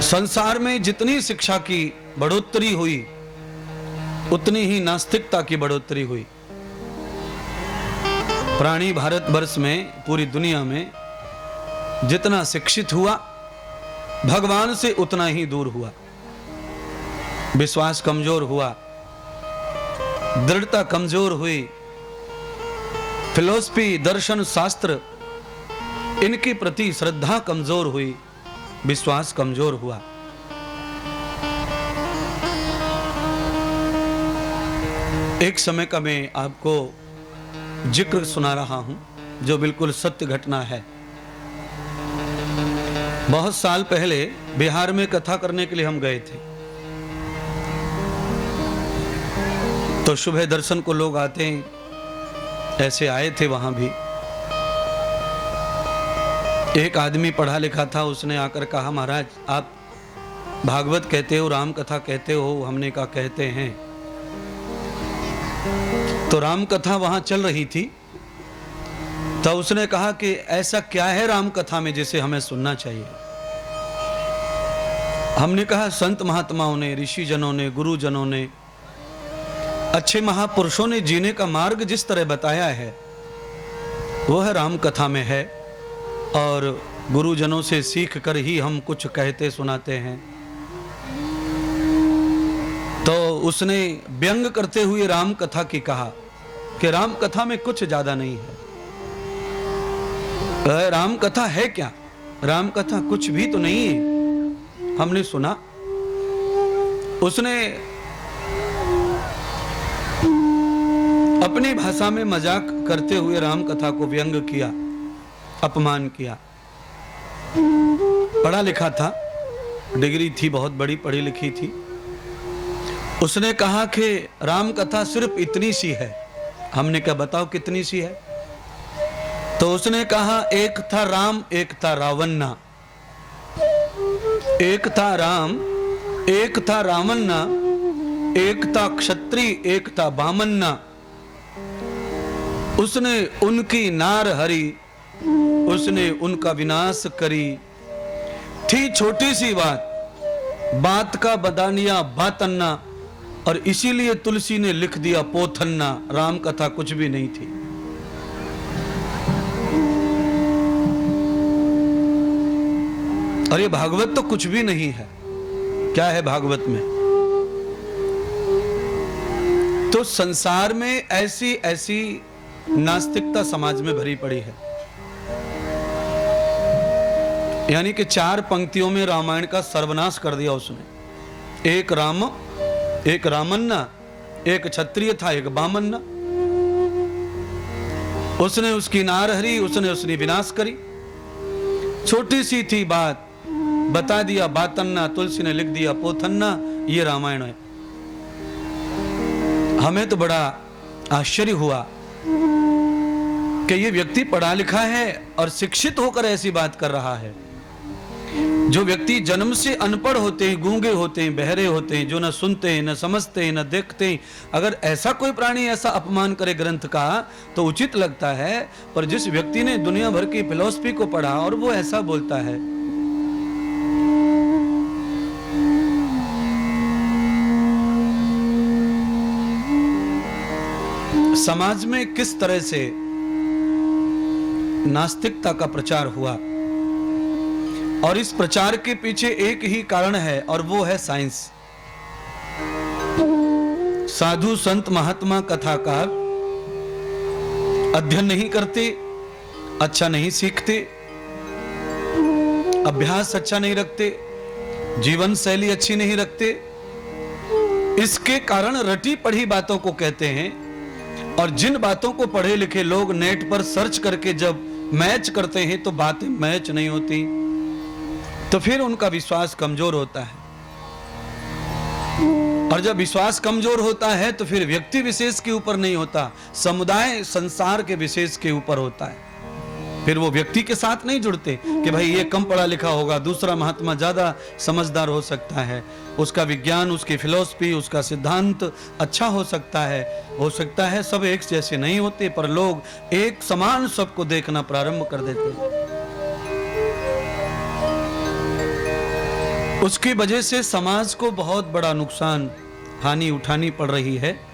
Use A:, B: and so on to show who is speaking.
A: संसार में जितनी शिक्षा की बढ़ोतरी हुई उतनी ही नास्तिकता की बढ़ोतरी हुई। प्राणी भारतवर्ष में, पूरी दुनिया में जितना शिक्षित हुआ, भगवान से उतना ही दूर हुआ। विश्वास कमजोर हुआ, दृढ़ता कमजोर हुई, फिलॉसफी, दर्शन, शास्त्र इनके प्रति श्रद्धा कमजोर हुई, विश्वास कमजोर हुआ। एक समय का मैं आपको जिक्र सुना रहा हूं जो बिल्कुल सत्य घटना है। बहुत साल पहले बिहार में कथा करने के लिए हम गए थे। तो सुबह दर्शन को लोग आते हैं, ऐसे आए थे वहां भी। एक आदमी पढ़ा लिखा था, उसने आकर कहा, महाराज आप भागवत कहते हो, राम कथा कहते हो? हमने कहा कहते हैं। तो राम कथा वहां चल रही थी। तो उसने कहा कि ऐसा क्या है राम कथा में जिसे हमें सुनना चाहिए? हमने कहा संत महात्माओं ने, ऋषि जनों ने, गुरुजनों ने, अच्छे महापुरुषों ने जीने का मार्ग जिस तरह बताया है वो है राम कथा में है, और गुरुजनों से सीख कर ही हम कुछ कहते सुनाते हैं। तो उसने व्यंग करते हुए राम कथा की कहा कि राम कथा में कुछ ज्यादा नहीं है। राम कथा है क्या? राम कथा कुछ भी तो नहीं है। हमने सुना। उसने अपनी भाषा में मजाक करते हुए राम कथा को व्यंग किया, अपमान किया। पढ़ा लिखा था, डिग्री थी, बहुत बड़ी पढ़ी लिखी थी। उसने कहा कि राम कथा सिर्फ इतनी सी है। हमने कहा बताओ कितनी सी है? तो उसने कहा एक था राम, एक था रावन्ना। एक था राम, एक था रावन्ना, एक था क्षत्रिय, एक था बामन्ना। उसने उनकी नार हरी, उसने उनका विनाश करी। थी छोटी सी बात, बात का बदानिया बातन्ना, और इसीलिए तुलसी ने लिख दिया पोथन्ना। राम कथा कुछ भी नहीं थी। और ये भागवत तो कुछ भी नहीं है। क्या है भागवत में? तो संसार में ऐसी ऐसी नास्तिकता समाज में भरी पड़ी है। यानी कि 4 पंक्तियों में रामायण का सर्वनाश कर दिया उसने। एक राम, एक रामन्ना, एक क्षत्रिय था, एक बामन्ना। उसने उसकी नार हरी, उसने उसकी विनाश करी। छोटी सी थी बात, बता दिया बातन्ना, तुलसी ने लिख दिया पोथन्ना। ये रामायण है। हमें तो बड़ा आश्चर्य हुआ कि ये व्यक्ति पढ़ा लिखा है और शिक्षित होकर ऐसी बात कर रहा है। जो व्यक्ति जन्म से अनपढ़ होते हैं, गूंगे होते हैं, बहरे होते हैं, जो न सुनते हैं, न समझते हैं, न देखते हैं, अगर ऐसा कोई प्राणी ऐसा अपमान करे ग्रंथ का तो उचित लगता है। पर जिस व्यक्ति ने दुनिया भर की फिलॉसफी को पढ़ा और वो ऐसा बोलता है, समाज में किस तरह से नास्तिकता का प्रचार हुआ। और इस प्रचार के पीछे एक ही कारण है और वो है साइंस। साधु संत महात्मा कथाकार अध्ययन नहीं करते, अच्छा नहीं सीखते, अभ्यास अच्छा नहीं रखते, जीवन शैली अच्छी नहीं रखते। इसके कारण रटी पढ़ी बातों को कहते हैं। और जिन बातों को पढ़े लिखे लोग नेट पर सर्च करके जब मैच करते हैं तो बातें मैच नहीं होती, तो फिर उनका विश्वास कमजोर होता है। और जब विश्वास कमजोर होता है तो फिर व्यक्ति विशेष के ऊपर नहीं होता, समुदाय संसार के विशेष के ऊपर होता है। फिर वो व्यक्ति के साथ नहीं जुड़ते कि भाई ये कम पढ़ा लिखा होगा, दूसरा महात्मा ज्यादा समझदार हो सकता है, उसका विज्ञान, उसकी फिलॉसफी, उसका सिद्धांत अच्छा हो सकता है। सब एक जैसे नहीं होते, पर लोग एक समान सबको देखना प्रारंभ कर देते हैं। उसकी वजह से समाज को बहुत बड़ा नुकसान हानि उठानी पड़ रही है।